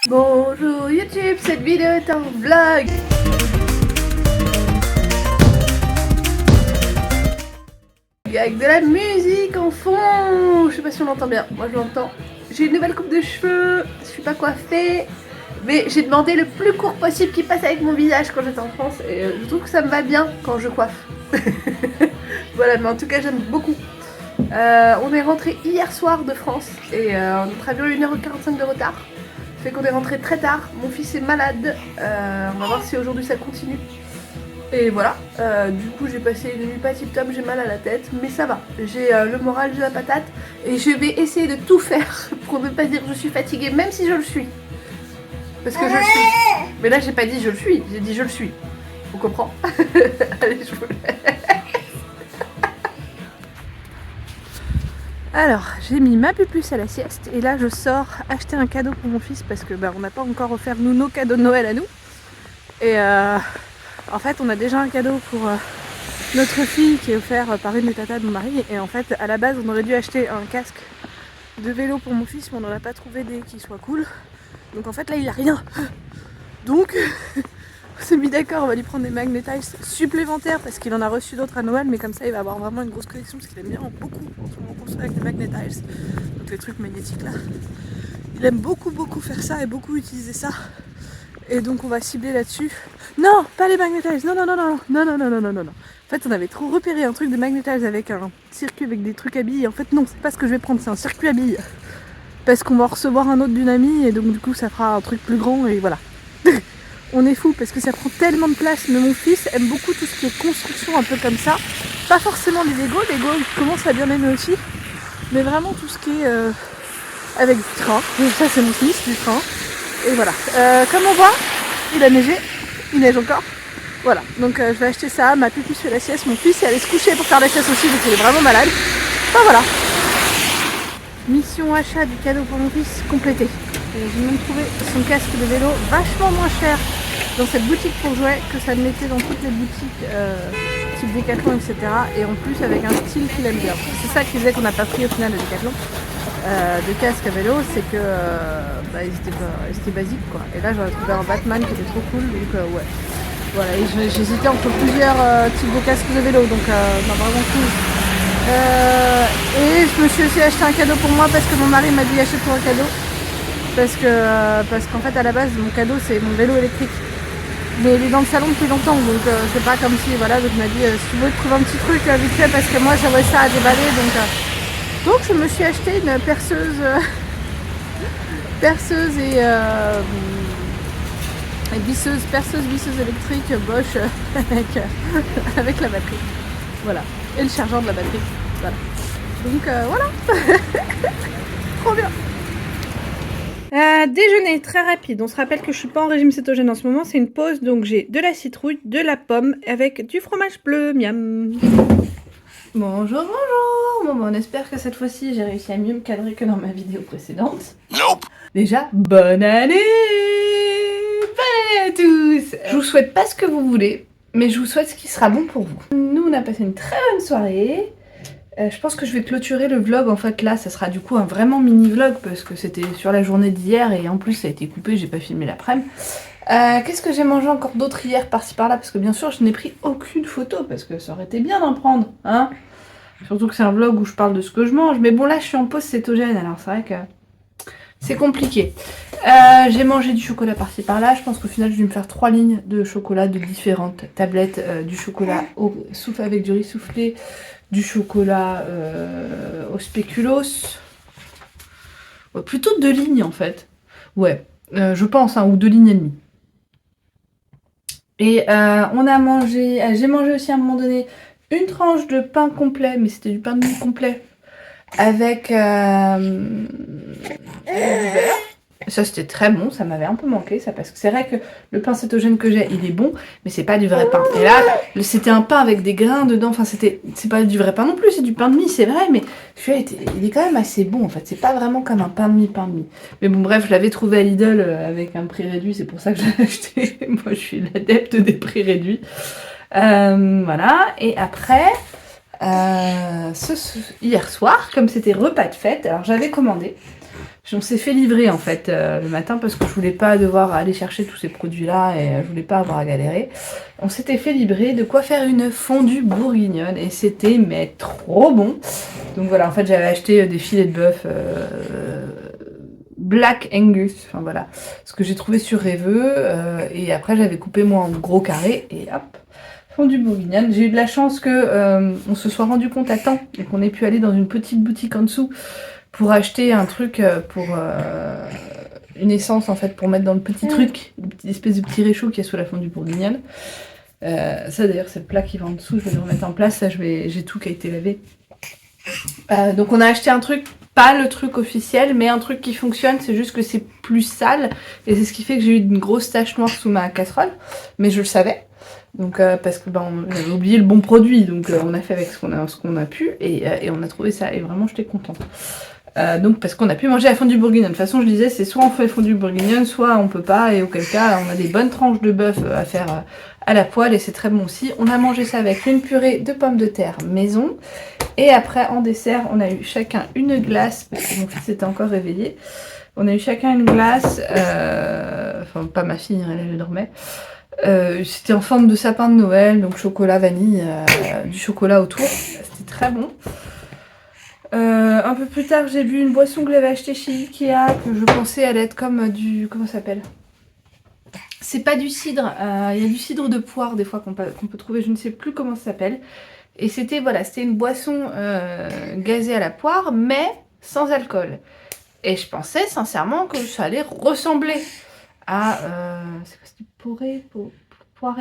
Bonjour YouTube, cette vidéo est un vlog. Avec de la musique en fond. Je sais pas si on l'entend bien, moi je l'entends. J'ai une nouvelle coupe de cheveux, je suis pas coiffée. Mais j'ai demandé le plus court possible qui passe avec mon visage quand j'étais en France. Et je trouve que ça me va bien quand je coiffe. Voilà, mais en tout cas j'aime beaucoup. On est rentré hier soir de France et notre avion a 1h45 de retard. Ça fait qu'on est rentré très tard. Mon fils est malade. On va voir si aujourd'hui ça continue. Et voilà, du coup j'ai passé une nuit pas tip top, j'ai mal à la tête, mais ça va. J'ai le moral, j'ai la patate et je vais essayer de tout faire pour ne pas dire que je suis fatiguée, même si je le suis. Parce que je le suis. Mais là j'ai pas dit je le suis, j'ai dit je le suis. On comprend? Allez, je vous laisse. Alors, j'ai mis ma pupusse à la sieste et là je sors acheter un cadeau pour mon fils parce que on n'a pas encore offert nous nos cadeaux de Noël à nous. Et en fait on a déjà un cadeau pour notre fille qui est offert par une des tatas de mon mari. Et en fait à la base on aurait dû acheter un casque de vélo pour mon fils mais on n'en a pas trouvé des qui soit cool. Donc en fait là il a rien. Donc on s'est mis d'accord, on va lui prendre des Magnetiles supplémentaires parce qu'il en a reçu d'autres à Noël, mais comme ça il va avoir vraiment une grosse collection parce qu'il aime bien beaucoup en ce moment construire avec des Magnetiles, donc les trucs magnétiques là. Il aime beaucoup faire ça et beaucoup utiliser ça. Et donc on va cibler là-dessus. Non, pas les Magnetiles, non. En fait on avait trop repéré un truc de Magnetiles avec un circuit avec des trucs à billes. En fait non, c'est pas ce que je vais prendre, c'est un circuit à billes. Parce qu'on va en recevoir un autre d'une amie et donc du coup ça fera un truc plus grand et voilà. On est fou parce que ça prend tellement de place, mais mon fils aime beaucoup tout ce qui est construction un peu comme ça. Pas forcément les Lego il commence à bien aimer aussi, mais vraiment tout ce qui est avec du train. Et ça c'est mon fils, du train. Et voilà. Comme on voit, il a neigé, il neige encore. Voilà, donc je vais acheter ça, ma pupusse fait la sieste, mon fils est allé se coucher pour faire la sieste aussi, donc il est vraiment malade. Enfin voilà. Mission achat du cadeau pour mon fils complété. J'ai même trouvé son casque de vélo vachement moins cher dans cette boutique pour jouets que ça ne l'était dans toutes les boutiques type Decathlon, etc. Et en plus avec un style qu'il aime bien. C'est ça qui faisait qu'on n'a pas pris au final le Decathlon de casque à vélo, c'est que ils étaient basiques quoi. Et là j'en ai trouvé un Batman qui était trop cool, donc ouais. Voilà, et j'hésitais entre plusieurs types de casques de vélo, donc vraiment cool. Et je me suis aussi acheté un cadeau pour moi parce que mon mari m'a dit achète-toi un cadeau. Parce qu'en fait à la base mon cadeau c'est mon vélo électrique. Mais il est dans le salon depuis longtemps donc c'est pas comme si voilà, donc il m'a dit si tu veux trouver un petit truc vite fait parce que moi j'aurais ça à déballer donc je me suis acheté une perceuse et visseuse électrique Bosch avec la batterie. Voilà. Et le chargeur de la batterie. Voilà. Donc voilà. Trop bien. Déjeuner très rapide. On se rappelle que je suis pas en régime cétogène en ce moment. C'est une pause. Donc j'ai de la citrouille, de la pomme avec du fromage bleu. Miam. Bonjour. Bon, on espère que cette fois-ci j'ai réussi à mieux me cadrer que dans ma vidéo précédente. Nope. Déjà, bonne année! Bonne année à tous! Je vous souhaite pas ce que vous voulez, mais je vous souhaite ce qui sera bon pour vous. Nous, on a passé une très bonne soirée. Je pense que je vais clôturer le vlog, en fait là, ça sera du coup un vraiment mini vlog parce que c'était sur la journée d'hier et en plus ça a été coupé, j'ai pas filmé l'après-midi. Qu'est-ce que j'ai mangé encore d'autre hier par-ci par-là? Parce que bien sûr je n'ai pris aucune photo parce que ça aurait été bien d'en prendre, hein. Surtout que c'est un vlog où je parle de ce que je mange, mais bon là je suis en pause cétogène alors c'est vrai que c'est compliqué. J'ai mangé du chocolat par-ci par-là. Je pense qu'au final, je vais me faire 3 lignes de chocolat de différentes tablettes. Du chocolat avec du riz soufflé, du chocolat au spéculoos. Ouais, plutôt 2 lignes en fait. Ouais, je pense, hein, ou 2 lignes et demie. Et on a mangé. J'ai mangé aussi à un moment donné une tranche de pain complet, mais c'était du pain de mie complet. Avec du beurre. Ça c'était très bon, ça m'avait un peu manqué ça parce que c'est vrai que le pain cétogène que j'ai il est bon mais c'est pas du vrai pain. Et là c'était un pain avec des grains dedans, enfin c'est pas du vrai pain non plus, c'est du pain de mie c'est vrai mais celui-là il est quand même assez bon en fait, c'est pas vraiment comme un pain de mie. Mais bon bref je l'avais trouvé à Lidl avec un prix réduit, c'est pour ça que j'ai acheté. Moi je suis l'adepte des prix réduits. Voilà et après... hier soir, comme c'était repas de fête, alors j'avais commandé On s'est fait livrer en fait le matin parce que je voulais pas devoir aller chercher tous ces produits là et je voulais pas avoir à galérer. On s'était fait livrer de quoi faire une fondue bourguignonne et c'était mais trop bon. Donc voilà, en fait j'avais acheté des filets de bœuf Black Angus, enfin voilà, ce que j'ai trouvé sur Reveux et après j'avais coupé moi en gros carrés et hop, fondue bourguignonne. J'ai eu de la chance que on se soit rendu compte à temps et qu'on ait pu aller dans une petite boutique en dessous pour acheter un truc pour une essence en fait pour mettre dans le petit truc, une petite espèce de petit réchaud qui est sous la fondue bourguignonne. Ça d'ailleurs c'est le plat qui va en dessous, je vais le remettre en place, ça j'ai tout qui a été lavé. Donc on a acheté un truc, pas le truc officiel, mais un truc qui fonctionne, c'est juste que c'est plus sale et c'est ce qui fait que j'ai eu une grosse tache noire sous ma casserole, mais je le savais. Donc parce que on avait oublié le bon produit, donc on a fait avec ce qu'on a pu et on a trouvé ça et vraiment j'étais contente. Donc parce qu'on a pu manger la fondue bourguignonne. De toute façon je disais c'est soit on fait fondue bourguignonne, soit on peut pas et auquel cas on a des bonnes tranches de bœuf à faire à la poêle et c'est très bon aussi. On a mangé ça avec une purée de pommes de terre maison et après en dessert on a eu chacun une glace parce que mon fils était encore réveillé. On a eu chacun une glace, enfin pas ma fille, elle dormait. C'était en forme de sapin de Noël, donc chocolat vanille, du chocolat autour, c'était très bon. Un peu plus tard j'ai bu une boisson que j'avais achetée chez Ikea, que je pensais allait être comme du... comment ça s'appelle? C'est pas du cidre, il y a du cidre de poire des fois qu'on peut trouver, je ne sais plus comment ça s'appelle. Et c'était voilà, c'était une boisson gazée à la poire, mais sans alcool. Et je pensais sincèrement que ça allait ressembler à... c'est quoi, c'est du poiré,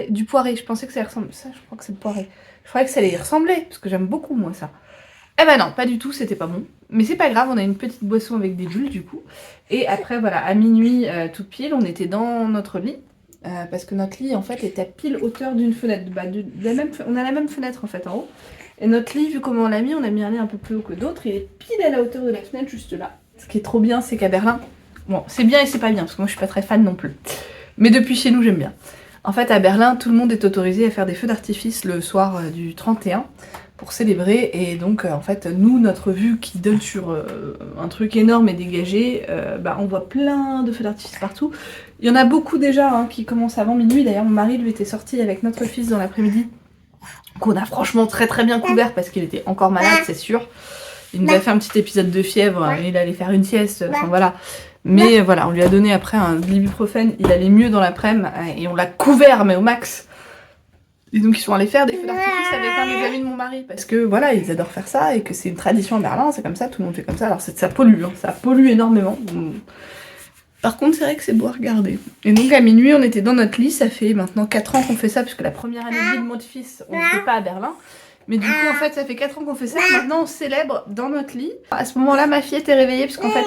du poiré, je pensais que ça ressemblait... Ça, je crois que c'est le poiré. Je croyais que ça allait y ressembler, parce que j'aime beaucoup moi ça. Eh ben non, pas du tout, c'était pas bon. Mais c'est pas grave, on a une petite boisson avec des bulles du coup. Et après voilà, à minuit, tout pile, on était dans notre lit. Parce que notre lit en fait était à pile hauteur d'une fenêtre. On a la même fenêtre en fait en haut. Et notre lit, vu comment on l'a mis, on a mis un lit un peu plus haut que d'autres. Il est pile à la hauteur de la fenêtre, juste là. Ce qui est trop bien, c'est qu'à Berlin, bon, c'est bien et c'est pas bien, parce que moi je suis pas très fan non plus. Mais depuis chez nous, j'aime bien. En fait, à Berlin, tout le monde est autorisé à faire des feux d'artifice le soir du 31 pour célébrer. Et donc, en fait, nous, notre vue qui donne sur un truc énorme et dégagé, on voit plein de feux d'artifice partout. Il y en a beaucoup déjà hein, qui commencent avant minuit. D'ailleurs, mon mari, lui, était sorti avec notre fils dans l'après-midi, qu'on a franchement très très bien couvert parce qu'il était encore malade, c'est sûr. Il nous a fait un petit épisode de fièvre, il allait faire une sieste, enfin voilà. Mais voilà, on lui a donné après un ibuprofène, il allait mieux dans l'après-midi et on l'a couvert mais au max. Et donc ils sont allés faire des feux d'artifice avec un des amis de mon mari parce que voilà, ils adorent faire ça et que c'est une tradition à Berlin, c'est comme ça, tout le monde fait comme ça. Alors ça pollue, hein, ça pollue énormément. Par contre, c'est vrai que c'est beau à regarder. Et donc à minuit, on était dans notre lit, ça fait maintenant 4 ans qu'on fait ça puisque la première année de vie de mon fils, on n'était pas à Berlin. Mais du coup, en fait, ça fait 4 ans qu'on fait ça. Maintenant, on célèbre dans notre lit. À ce moment-là, ma fille était réveillée parce qu'en fait,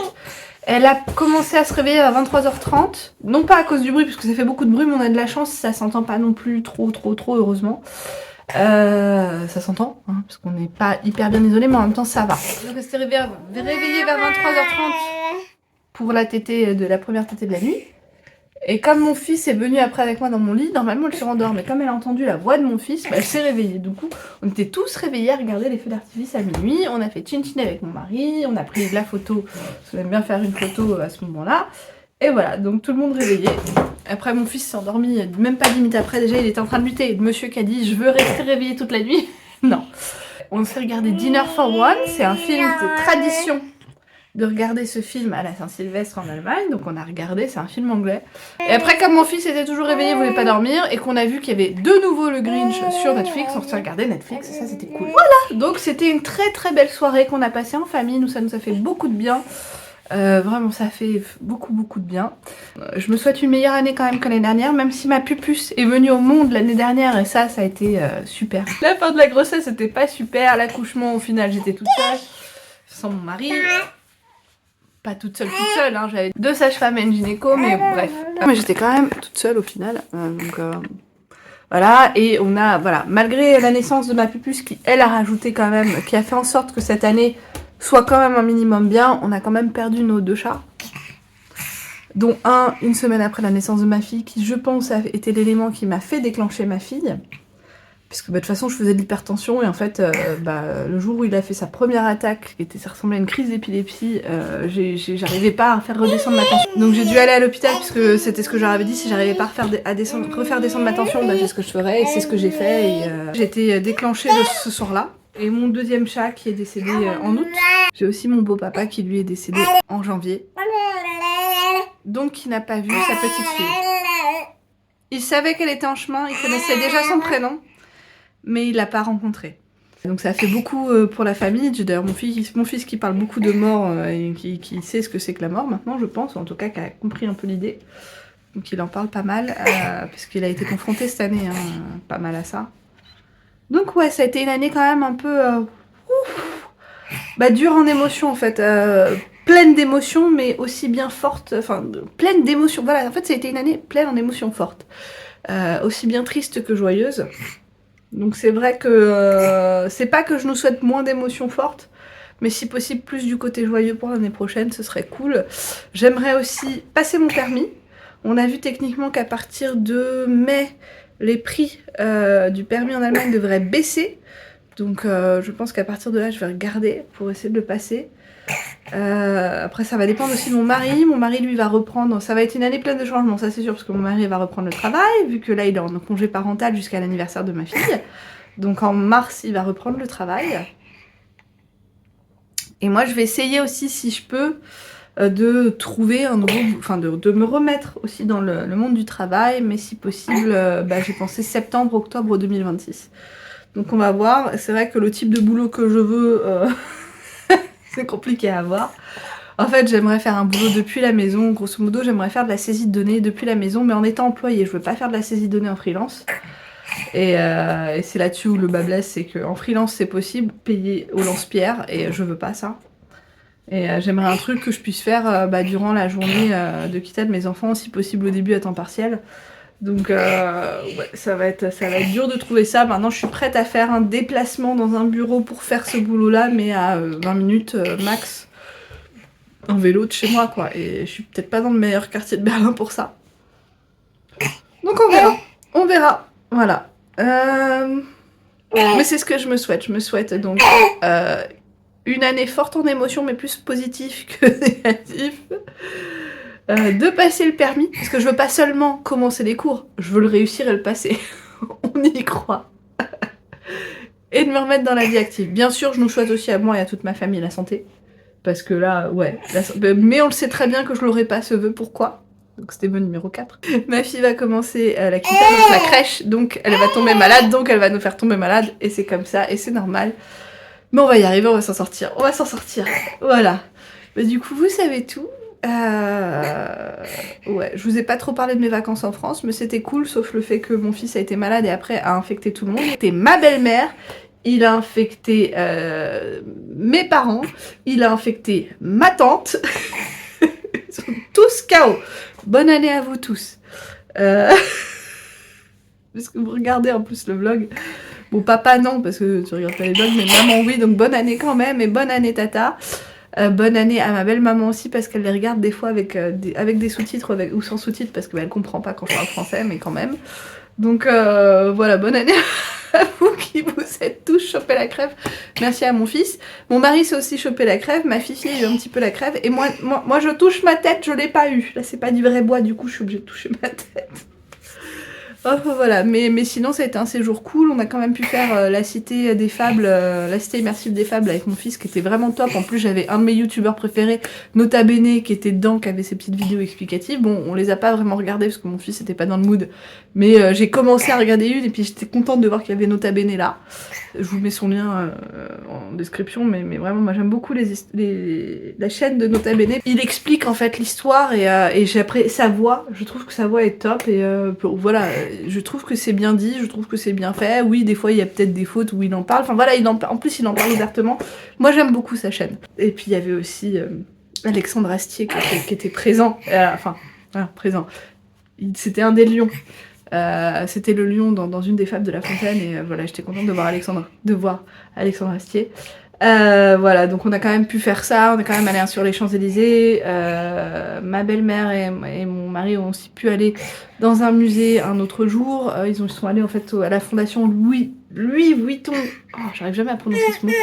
elle a commencé à se réveiller à 23h30. Non pas à cause du bruit, parce que ça fait beaucoup de bruit, mais on a de la chance. Ça s'entend pas non plus trop, heureusement. Ça s'entend, hein, parce qu'on n'est pas hyper bien isolé, mais en même temps, ça va. Donc, elle s'était réveillée vers 23h30 pour la tétée de la première tétée de la nuit. Et comme mon fils est venu après avec moi dans mon lit, normalement elle se rendort, mais comme elle a entendu la voix de mon fils, elle s'est réveillée. Du coup, on était tous réveillés à regarder les feux d'artifice à minuit, on a fait chin-chin avec mon mari, on a pris de la photo, parce qu'on aime bien faire une photo à ce moment-là. Et voilà, donc tout le monde réveillé. Après mon fils s'est endormi, même pas 10 minutes après, déjà il était en train de lutter. Monsieur qui a dit « je veux rester réveillé toute la nuit ». Non. On s'est regardé Dinner for One, c'est un film de tradition de regarder ce film à la Saint-Sylvestre en Allemagne, donc on a regardé, c'est un film anglais. Et après, comme mon fils était toujours réveillé, voulait pas dormir, et qu'on a vu qu'il y avait de nouveau le Grinch sur Netflix, on s'est regardé Netflix, et ça c'était cool. Voilà, donc c'était une très très belle soirée qu'on a passée en famille, ça nous a fait beaucoup de bien. Vraiment ça fait beaucoup de bien. Je me souhaite une meilleure année quand même que l'année dernière, même si ma pupuce est venue au monde l'année dernière, et ça a été super. La fin de la grossesse c'était pas super, l'accouchement au final j'étais toute seule, sans mon mari. Pas toute seule, hein. J'avais 2 sages-femmes et une gynéco, mais bref. Mais j'étais quand même toute seule au final, voilà, et on a, voilà, malgré la naissance de ma pupuce qui, elle, a rajouté quand même, qui a fait en sorte que cette année soit quand même un minimum bien, on a quand même perdu nos 2 chats. Dont un, une semaine après la naissance de ma fille, qui, je pense, a été l'élément qui m'a fait déclencher ma fille. puisque bah, de toute façon je faisais de l'hypertension et en fait le jour où il a fait sa première attaque, ça ressemblait à une crise d'épilepsie, j'arrivais pas à faire redescendre ma tension. Donc j'ai dû aller à l'hôpital puisque c'était ce que j'aurais dit, si j'arrivais pas à refaire descendre ma tension, bah, c'est ce que je ferais et c'est ce que j'ai fait. Et j'ai été déclenchée ce soir-là. Et mon deuxième chat qui est décédé en août. J'ai aussi mon beau-papa qui lui est décédé en janvier. Donc qui n'a pas vu sa petite fille. Il savait qu'elle était en chemin, il connaissait déjà son prénom, mais il l'a pas rencontrée. Donc ça fait beaucoup pour la famille. D'ailleurs mon fils qui parle beaucoup de mort et qui sait ce que c'est que la mort maintenant, je pense, ou en tout cas qui a compris un peu l'idée. Donc il en parle pas mal, parce qu'il a été confronté cette année, pas mal à ça. Donc ouais, ça a été une année quand même un peu dure en émotions en fait, pleine d'émotions mais aussi bien forte, enfin pleine d'émotions. Voilà, en fait ça a été une année pleine en émotions fortes, aussi bien triste que joyeuse. Donc c'est vrai que c'est pas que je nous souhaite moins d'émotions fortes, mais si possible plus du côté joyeux pour l'année prochaine, ce serait cool. J'aimerais aussi passer mon permis. On a vu techniquement qu'à partir de mai, les prix du permis en Allemagne devraient baisser. Donc je pense qu'à partir de là, je vais regarder pour essayer de le passer. Après ça va dépendre aussi de mon mari. Mon mari lui va reprendre, ça va être une année pleine de changements, ça c'est sûr, parce que mon mari va reprendre le travail, vu que là il est en congé parental jusqu'à l'anniversaire de ma fille. Donc en mars il va reprendre le travail. Et moi je vais essayer aussi si je peux de trouver un nouveau, enfin de me remettre aussi dans le monde du travail, mais si possible j'ai pensé septembre-octobre 2026. Donc on va voir, c'est vrai que le type de boulot que je veux, c'est compliqué à avoir. En fait j'aimerais faire un boulot depuis la maison, grosso modo j'aimerais faire de la saisie de données depuis la maison, mais en étant employée. Je veux pas faire de la saisie de données en freelance. Et c'est là-dessus où le bas blesse, c'est qu'en freelance c'est possible, payer au lance-pierre, et je veux pas ça. Et j'aimerais un truc que je puisse faire durant la journée de quitter de mes enfants, si possible au début à temps partiel. Donc ouais, ça va être dur de trouver ça. Maintenant je suis prête à faire un déplacement dans un bureau pour faire ce boulot là, mais à 20 minutes max en vélo de chez moi quoi. Et je suis peut-être pas dans le meilleur quartier de Berlin pour ça. Donc on verra, voilà. Mais c'est ce que je me souhaite. Je me souhaite donc une année forte en émotions, mais plus positive que négative. De passer le permis, parce que je veux pas seulement commencer les cours, je veux le réussir et le passer. On y croit. Et de me remettre dans la vie active. Bien sûr, je nous souhaite aussi à moi et à toute ma famille la santé. Parce que là, ouais. Mais on le sait très bien que je l'aurais pas ce vœu. Pourquoi ? Donc c'était vœu numéro 4. Ma fille va commencer la Kita, donc la crèche, donc elle va tomber malade, donc elle va nous faire tomber malade. Et c'est comme ça, et c'est normal. Mais on va y arriver, on va s'en sortir. On va s'en sortir. Voilà. Du coup, vous savez tout. Ouais, je vous ai pas trop parlé de mes vacances en France, mais c'était cool, sauf le fait que mon fils a été malade et après a infecté tout le monde. C'était ma belle-mère, il a infecté mes parents, il a infecté ma tante. Ils sont tous KO. Bonne année à vous tous. Parce que vous regardez en plus le vlog. Bon, papa non, parce que tu regardes pas les vlogs, mais maman oui, donc bonne année quand même, et bonne année tata. Bonne année à ma belle maman aussi, parce qu'elle les regarde des fois avec des sous-titres ou sans sous-titres, parce qu'elle comprend pas quand je parle français, mais quand même. Donc voilà, bonne année à vous qui vous êtes tous chopé la crève. Merci à mon fils. Mon mari s'est aussi chopé la crève, ma fille a eu un petit peu la crève, et moi je touche ma tête, je l'ai pas eu. Là c'est pas du vrai bois, du coup je suis obligée de toucher ma tête. Enfin voilà, mais sinon ça a été un séjour cool. On a quand même pu faire la cité des fables, la cité immersive des fables avec mon fils, qui était vraiment top. En plus j'avais un de mes youtubeurs préférés, Nota Bene, qui était dedans, qui avait ses petites vidéos explicatives. Bon, on les a pas vraiment regardées parce que mon fils était pas dans le mood, mais j'ai commencé à regarder une et puis j'étais contente de voir qu'il y avait Nota Bene là. Je vous mets son lien en description, mais vraiment moi j'aime beaucoup la chaîne de Nota Bene. Il explique en fait l'histoire et j'ai appris sa voix. Je trouve que sa voix est top et voilà. Je trouve que c'est bien dit, je trouve que c'est bien fait. Oui, des fois il y a peut-être des fautes où il en parle. Enfin voilà, en plus il en parle ouvertement. Moi j'aime beaucoup sa chaîne. Et puis il y avait aussi Alexandre Astier qui était présent. Présent. C'était un des lions. C'était le lion dans une des fables de La Fontaine. Et voilà, j'étais contente de voir Alexandre Astier. Voilà, donc on a quand même pu faire ça, on est quand même allé sur les Champs-Élysées, ma belle-mère et mon mari ont aussi pu aller dans un musée un autre jour, ils sont allés en fait à la fondation Louis Vuitton. Oh, j'arrive jamais à prononcer ce mot.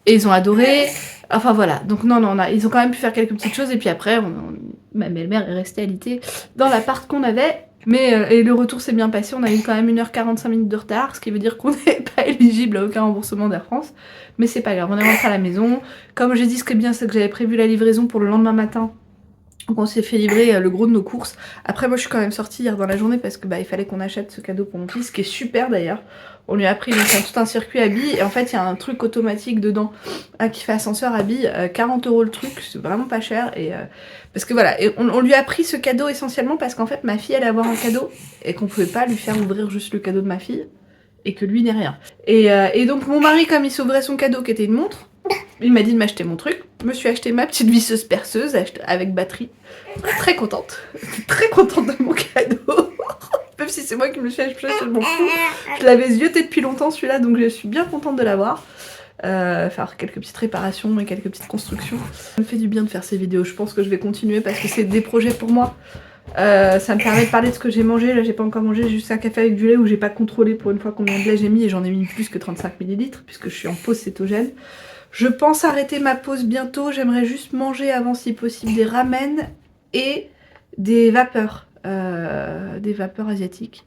Et ils ont adoré. Enfin voilà, donc non, ils ont quand même pu faire quelques petites choses et puis après, ma belle-mère est restée alitée dans l'appart qu'on avait. Mais et le retour s'est bien passé, on a eu quand même 1h45 de retard, ce qui veut dire qu'on n'est pas éligible à aucun remboursement d'Air France. Mais c'est pas grave, on est rentré à la maison. Comme j'ai dit, ce qui est bien, c'est que j'avais prévu la livraison pour le lendemain matin. Donc on s'est fait livrer le gros de nos courses. Après moi je suis quand même sortie hier dans la journée parce que il fallait qu'on achète ce cadeau pour mon fils, qui est super d'ailleurs. On lui a pris tout un circuit à billes et en fait il y a un truc automatique dedans qui fait ascenseur à billes, 40 € le truc, c'est vraiment pas cher. Et parce que voilà, et on lui a pris ce cadeau essentiellement parce qu'en fait ma fille allait avoir un cadeau et qu'on pouvait pas lui faire ouvrir juste le cadeau de ma fille et que lui n'ait rien. Et donc mon mari, comme il s'ouvrait son cadeau qui était une montre, il m'a dit de m'acheter mon truc. Je me suis acheté ma petite visseuse perceuse avec batterie. Très contente. Très contente de mon cadeau. Même si c'est moi qui me le suis acheté, je m'en fous. Je l'avais zioté depuis longtemps celui-là, donc je suis bien contente de l'avoir. Faire quelques petites réparations et quelques petites constructions. Ça me fait du bien de faire ces vidéos. Je pense que je vais continuer parce que c'est des projets pour moi. Ça me permet de parler de ce que j'ai mangé. Là j'ai pas encore mangé, j'ai juste un café avec du lait où j'ai pas contrôlé pour une fois combien de lait j'ai mis et j'en ai mis plus que 35 ml puisque je suis en pause cétogène. Je pense arrêter ma pause bientôt, j'aimerais juste manger avant si possible des ramen et des vapeurs asiatiques.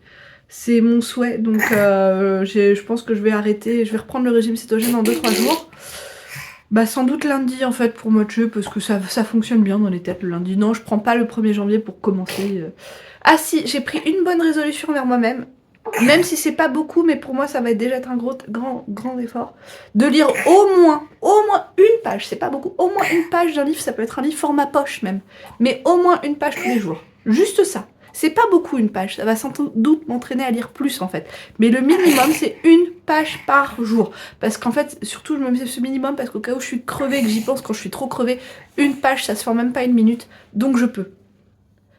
C'est mon souhait, donc je pense que je vais arrêter, je vais reprendre le régime cétogène dans 2-3 jours. Sans doute lundi en fait pour Mathieu parce que ça fonctionne bien dans les têtes le lundi. Non, je prends pas le 1er janvier pour commencer. Ah si, j'ai pris une bonne résolution envers moi-même. Même si c'est pas beaucoup, mais pour moi ça va être déjà un grand effort. De lire au moins une page, c'est pas beaucoup, au moins une page d'un livre, ça peut être un livre format poche même. Mais au moins une page tous les jours. Juste ça. C'est pas beaucoup une page, ça va sans doute m'entraîner à lire plus en fait. Mais le minimum c'est une page par jour. Parce qu'en fait, surtout je me mets ce minimum parce qu'au cas où je suis crevée, que j'y pense quand je suis trop crevée, une page ça se fait même pas une minute, donc je peux.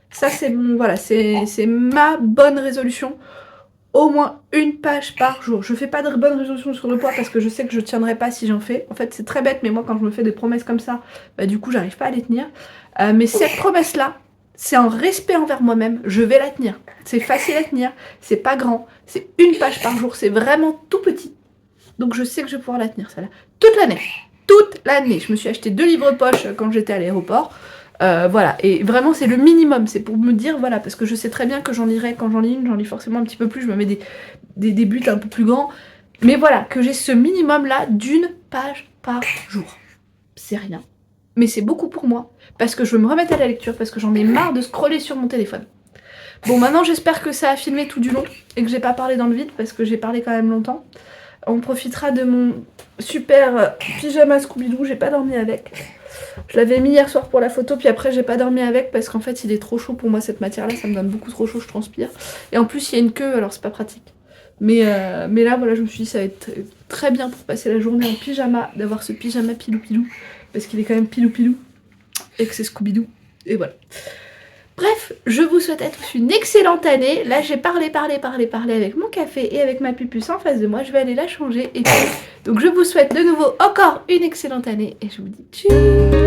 Ça c'est mon, voilà, c'est ma bonne résolution. Au moins une page par jour. Je fais pas de bonne résolution sur le poids parce que je sais que je tiendrai pas si j'en fais. En fait c'est très bête mais moi quand je me fais des promesses comme ça, du coup j'arrive pas à les tenir. Mais cette promesse là, c'est un respect envers moi-même, je vais la tenir. C'est facile à tenir, c'est pas grand, c'est une page par jour, c'est vraiment tout petit. Donc je sais que je vais pouvoir la tenir celle-là. Toute l'année. Toute l'année. Je me suis acheté 2 livres poche quand j'étais à l'aéroport. Voilà, et vraiment c'est le minimum, c'est pour me dire, voilà, parce que je sais très bien que j'en lirai, quand j'en lis une, j'en lis forcément un petit peu plus, je me mets des buts un peu plus grands, mais voilà, que j'ai ce minimum là d'une page par jour. C'est rien, mais c'est beaucoup pour moi, parce que je veux me remettre à la lecture, parce que j'en ai marre de scroller sur mon téléphone. Bon, maintenant j'espère que ça a filmé tout du long, et que j'ai pas parlé dans le vide, parce que j'ai parlé quand même longtemps. On profitera de mon super pyjama Scooby-Doo, j'ai pas dormi avec. Je l'avais mis hier soir pour la photo, puis après j'ai pas dormi avec parce qu'en fait il est trop chaud pour moi cette matière là, ça me donne beaucoup trop chaud, je transpire. Et en plus il y a une queue alors c'est pas pratique. Mais là voilà, je me suis dit ça va être très bien pour passer la journée en pyjama, d'avoir ce pyjama pilou-pilou, parce qu'il est quand même pilou-pilou, et que c'est Scooby-Doo, et voilà. Bref, je vous souhaite à tous une excellente année. Là j'ai parlé avec mon café et avec ma pupuce en face de moi, je vais aller la changer et puis... Donc je vous souhaite de nouveau encore une excellente année et je vous dis tchuss.